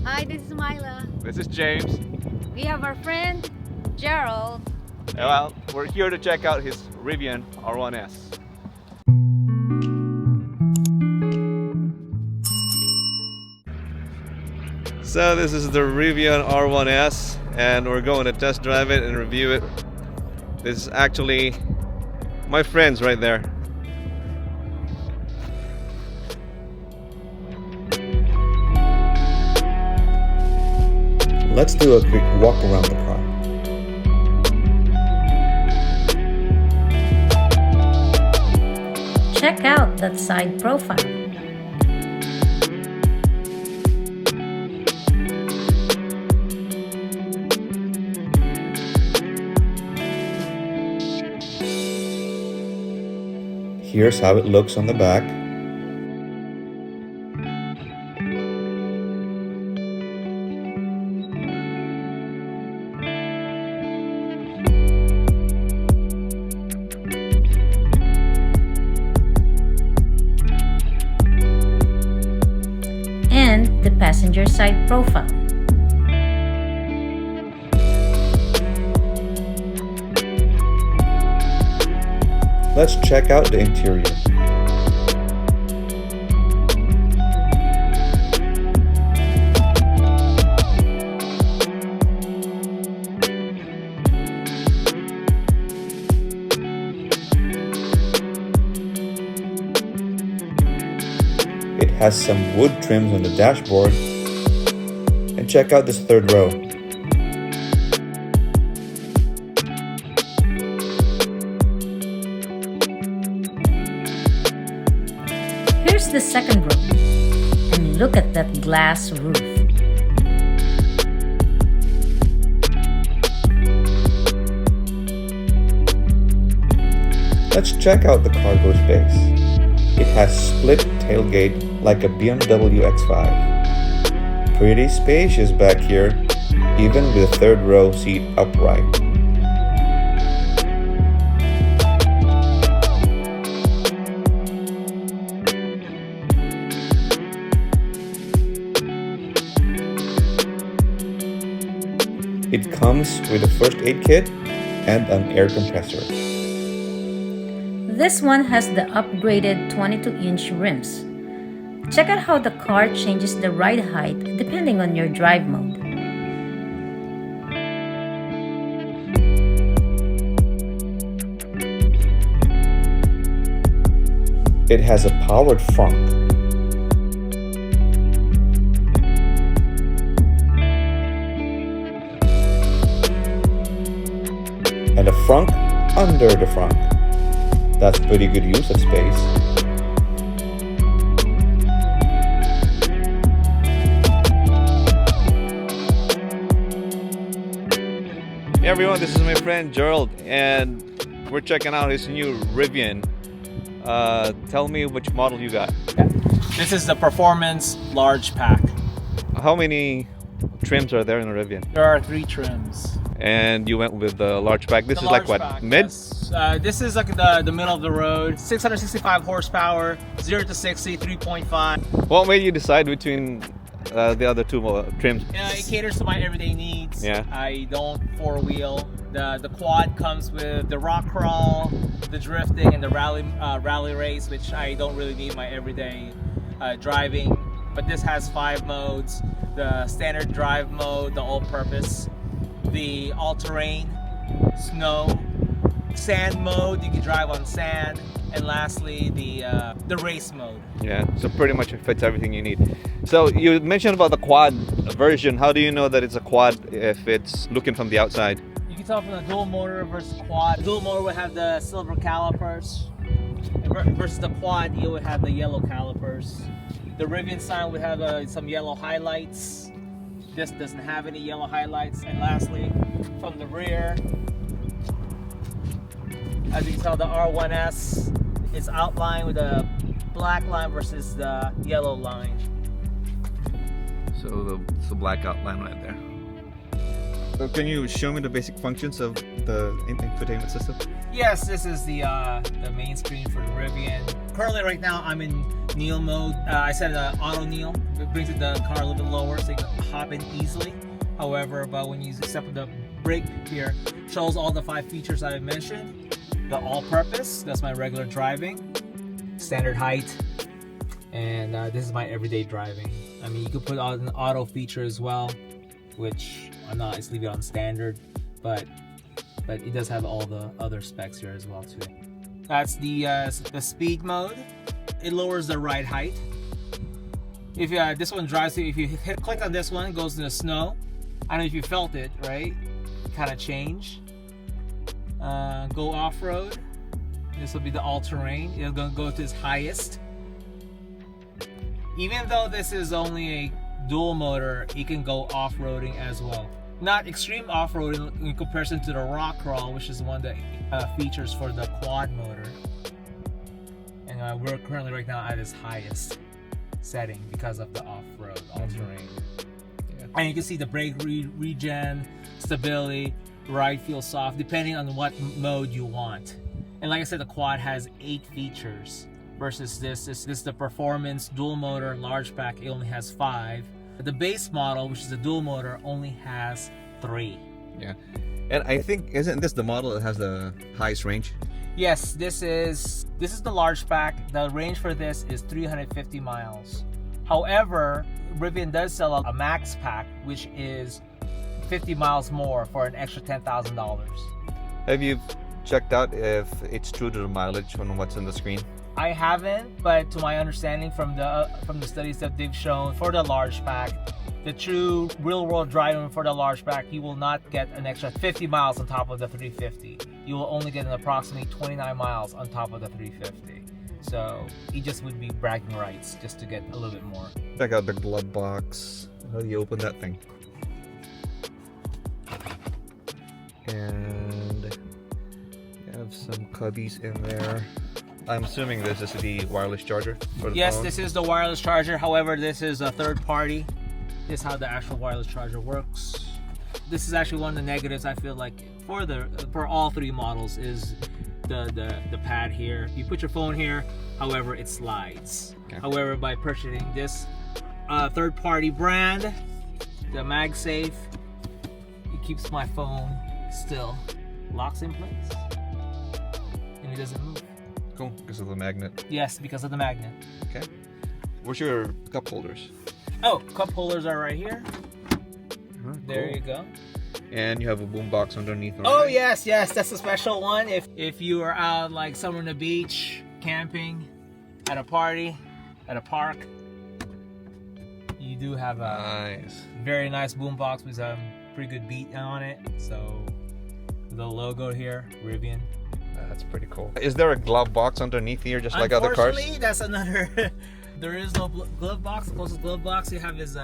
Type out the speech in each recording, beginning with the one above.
Hi, this is Myla. This is James. We have our friend Gerald. Well, we're here to check out his Rivian R1S. So this is the Rivian R1S and we're going to test drive it and review it. This is actually my friends right there. Let's do a quick walk around the car. Check out that side profile. Here's how it looks on the back. And the passenger side profile. Let's check out the interior. It has some wood trims on the dashboard. And check out this third row. Here's the second row. And look at that glass roof. Let's check out the cargo space. It has split tailgate like a BMW X5. Pretty spacious back here, even with the third row seat upright. It comes with a first aid kit and an air compressor. This one has the upgraded 22-inch rims. Check out how the car changes the ride height depending on your drive mode. It has a powered frunk. And a frunk under the frunk. That's pretty good use of space. Hey everyone, this is my friend Gerald and we're checking out his new Rivian. Tell me which model you got. This is the Performance Large Pack. How many trims are there in a Rivian? There are 3 trims. And you went with the large pack. This The is like large what, pack, mid? yes. This is like the middle of the road. 665 horsepower, 0 to 60, 3.5. What made you decide between the other two trims? It caters to my everyday needs. Yeah. I don't four-wheel. The quad comes with the rock crawl, the drifting, and the rally race, which I don't really need my everyday driving. But this has 5 modes: the standard drive mode, the all-purpose, the all-terrain, snow, sand mode. You can drive on sand, and lastly the race mode. Yeah, so pretty much it fits everything you need. So you mentioned about the quad version. How do you know that it's a quad if it's looking from the outside? You can tell from the dual motor versus quad. Dual motor would have the silver calipers, versus the quad you would have the yellow calipers. The Rivian sign would have some yellow highlights. This doesn't have any yellow highlights. And lastly, from the rear, as you can tell, the R1S is outlined with a black line versus the yellow line. So the black outline right there. So can you show me the basic functions of the infotainment system? Yes, this is the main screen for the Rivian. Currently, right now, I'm in kneel mode. I set auto kneel. It brings the car a little bit lower so you can hop in easily. However, but when you step on the brake here, shows all the 5 features I mentioned. The all-purpose, that's my regular driving. Standard height. And this is my everyday driving. I mean, you could put on an auto feature as well, which I'm not, just leave it on standard, but it does have all the other specs here as well too. That's the speed mode. It lowers the ride height. If this one drives you, if you click on this one, it goes in the snow. I don't know if you felt it, right? Kind of change. Go off-road. This will be the all-terrain. It's gonna go to its highest. Even though this is only a dual motor, it can go off-roading as well. Not extreme off-roading in comparison to the rock crawl, which is one that features for the quad motor. And we're currently right now at its highest setting because of the off-road, all-terrain. Yeah. And you can see the brake regen, stability, ride feels soft, depending on what mode you want. And like I said, the quad has 8 features. Versus this is the performance dual motor large pack. It only has 5. The base model, which is the dual motor, only has 3. Yeah, and I think isn't this the model that has the highest range? Yes, this is the large pack. The range for this is 350 miles. However, Rivian does sell a max pack, which is 50 miles more for an extra $10,000. Have you checked out if it's true to the mileage on what's on the screen? I haven't, but to my understanding from the studies that they've shown for the large pack, the true real-world driving for the large pack, you will not get an extra 50 miles on top of the 350. You will only get an approximately 29 miles on top of the 350. So it just would be bragging rights just to get a little bit more. Check out the glove box. How do you open that thing? And you have some cubbies in there. I'm assuming this is the wireless charger for the phone. This is the wireless charger. However, this is a third party. This is how the actual wireless charger works. This is actually one of the negatives I feel like for all 3 models is the pad here. You put your phone here, however, it slides. Okay. However, by purchasing this third party brand, the MagSafe, it keeps my phone still, locks in place, and it doesn't move. Cool, because of the magnet. Yes, because of the magnet. Okay. Where's your cup holders? Oh, cup holders are right here. There Cool. you go. And you have a boom box underneath. Right? Oh yes, that's a special one. If you are out like somewhere on the beach, camping, at a party, at a park, you do have a very nice boom box with a pretty good beat on it. So the logo here, Rivian. That's pretty cool. Is there a glove box underneath here, just like other cars? Unfortunately, that's another. There is no glove box. The closest glove box you have is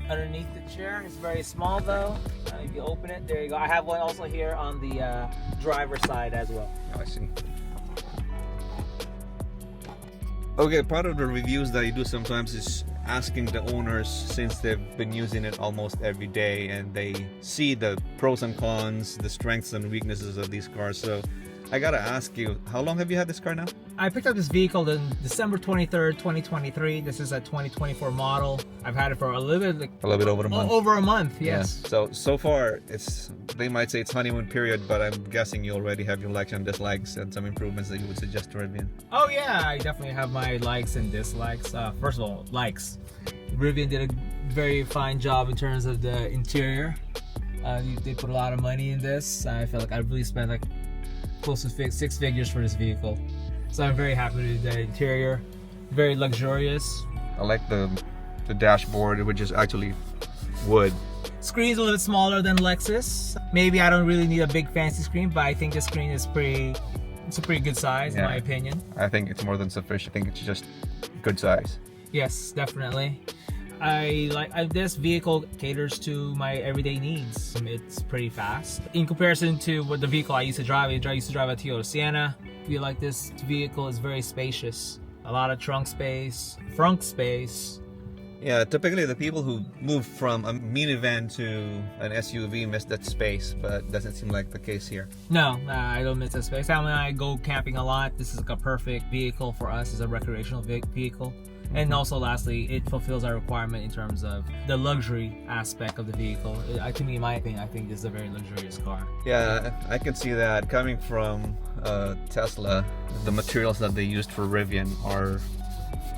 underneath the chair. It's very small though. If you open it, there you go. I have one also here on the driver's side as well. Oh, I see. Okay, part of the reviews that you do sometimes is asking the owners, since they've been using it almost every day and they see the pros and cons, the strengths and weaknesses of these cars. So I gotta ask you, how long have you had this car now? I picked up this vehicle on December 23rd, 2023. This is a 2024 model. I've had it for a little bit over a month. Over a month, yes. Yeah. So far, they might say it's honeymoon period, but I'm guessing you already have your likes and dislikes and some improvements that you would suggest to Rivian. Oh yeah, I definitely have my likes and dislikes. First of all, likes. Rivian did a very fine job in terms of the interior. They put a lot of money in this. I feel like I really spent like close to 6 figures for this vehicle. So I'm very happy with the interior. Very luxurious. I like the dashboard, which is actually wood. Screen's a little bit smaller than Lexus. Maybe I don't really need a big fancy screen, but I think the screen is it's a pretty good size in my opinion. I think it's more than sufficient. I think it's just good size. Yes, definitely. This vehicle caters to my everyday needs. It's pretty fast. In comparison to what the vehicle I used to drive, a Toyota Sienna. I feel like this vehicle is very spacious. A lot of trunk space, Yeah, typically the people who move from a minivan to an SUV miss that space, but doesn't seem like the case here. No, I don't miss that space. I mean, I go camping a lot. This is like a perfect vehicle for us as a recreational vehicle. And also, lastly, it fulfills our requirement in terms of the luxury aspect of the vehicle. To me, in my opinion, I think this is a very luxurious car. Yeah, I can see that. Coming from Tesla, the materials that they used for Rivian are,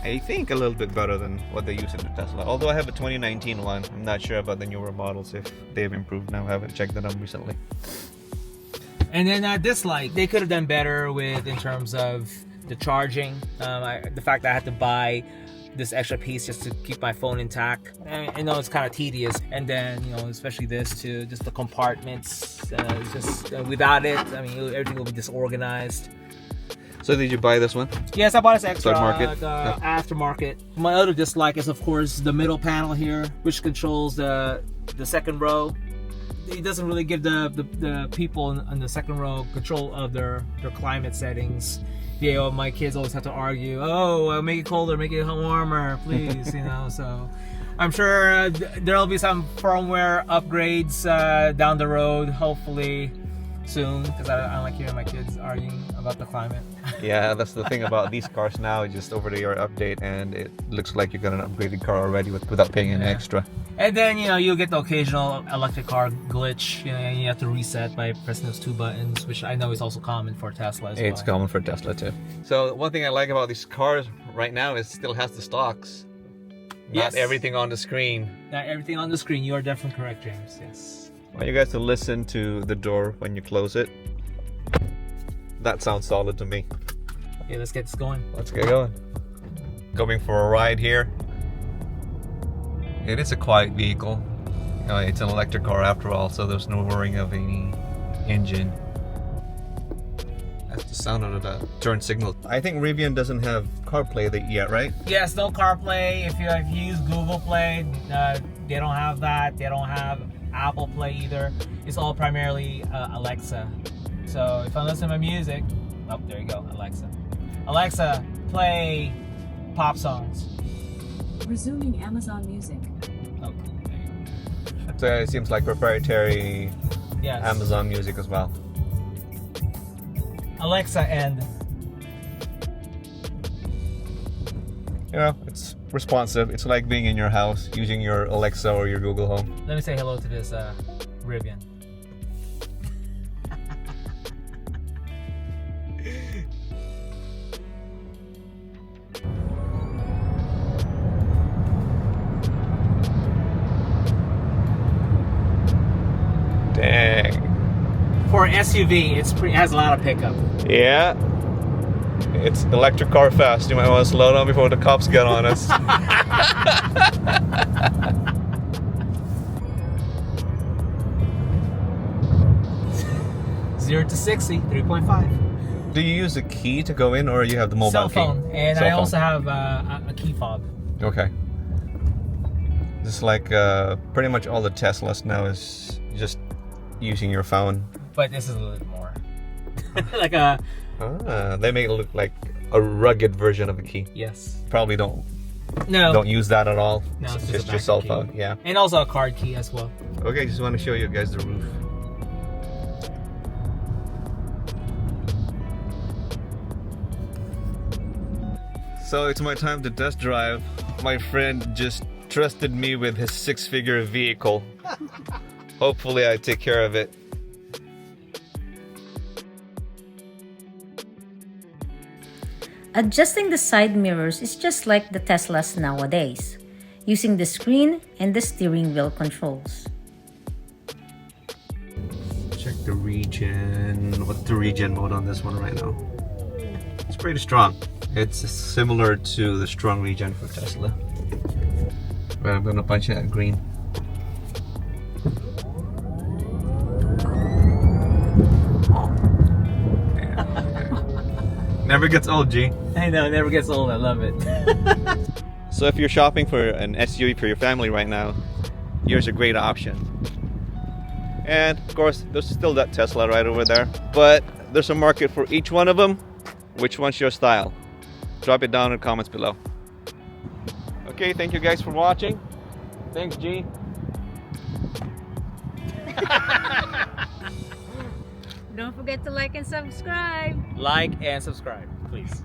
I think, a little bit better than what they use in the Tesla. Although I have a 2019 one, I'm not sure about the newer models if they've improved now. I haven't checked that out recently. And then this light, they could have done better with in terms of the charging. The fact that I had to buy this extra piece just to keep my phone intact. I know it's kind of tedious. And then, you know, especially this too, just the compartments. Just without it, I mean, everything will be disorganized. So did you buy this one? Yes, I bought this extra Aftermarket? aftermarket. My other dislike is, of course, the middle panel here, which controls the second row. It doesn't really give the people in the second row control of their climate settings. You know, my kids always have to argue, oh, make it colder, make it warmer, please, you know. So I'm sure there'll be some firmware upgrades down the road, hopefully soon, because I don't like hearing my kids arguing about the climate. Yeah, that's the thing about these cars now, just over the air update, and it looks like you got an upgraded car already without paying an extra. And then, you know, you'll get the occasional electric car glitch, you know, and you have to reset by pressing those two buttons, which I know is also common for Tesla as well. It's common for Tesla too. So one thing I like about these cars right now is it still has the stocks. Yes. Not everything on the screen. Not everything on the screen. You are definitely correct, James. Yes. I want you guys to listen to the door when you close it. That sounds solid to me. Okay, let's get this going. Let's get going. Going for a ride here. It is a quiet vehicle. You know, it's an electric car after all, so there's no worrying of any engine. That's the sound of the turn signal. I think Rivian doesn't have CarPlay yet, right? Yes, no CarPlay. If you use Google Play, they don't have that. They don't have Apple Play either. It's all primarily Alexa. So if I listen to my music, oh, there you go, Alexa. Alexa, play pop songs. Resuming Amazon Music. Oh, there you go. So it seems like proprietary Yes. Amazon Music as well. Alexa and You know, it's responsive. It's like being in your house using your Alexa or your Google Home. let me say hello to this Rivian. Dang. For an SUV, it has a lot of pickup. Yeah. It's electric car fast. You might want to slow down before the cops get on us. 0 to 60, 3.5. Do you use a key to go in, or you have the mobile Cell key? phone, and Cell I phone. also have a key fob. Okay. Just like pretty much all the Teslas now is just using your phone. But this is a little bit more like a They make it look like a rugged version of a key. yes. Probably don't No, use that at all. No, it's just a your cell backup phone. key. Yeah. and also a card key as well. Okay, just want to show you guys the roof. So it's my time to test drive. My friend just trusted me with his six-figure vehicle. Hopefully I take care of it. Adjusting the side mirrors is just like the Teslas nowadays, using the screen and the steering wheel controls. Check the regen. What's the regen mode on this one right now? It's pretty strong. It's similar to the strong regen for Tesla. But I'm gonna punch it at green. Never gets old, G. I know, it never gets old. I love it. So if you're shopping for an SUV for your family right now, here's a great option. And of course, there's still that Tesla right over there. But there's a market for each one of them. Which one's your style? Drop it down in the comments below. Okay, thank you guys for watching. Thanks, G. Don't forget to like and subscribe. Like and subscribe, please.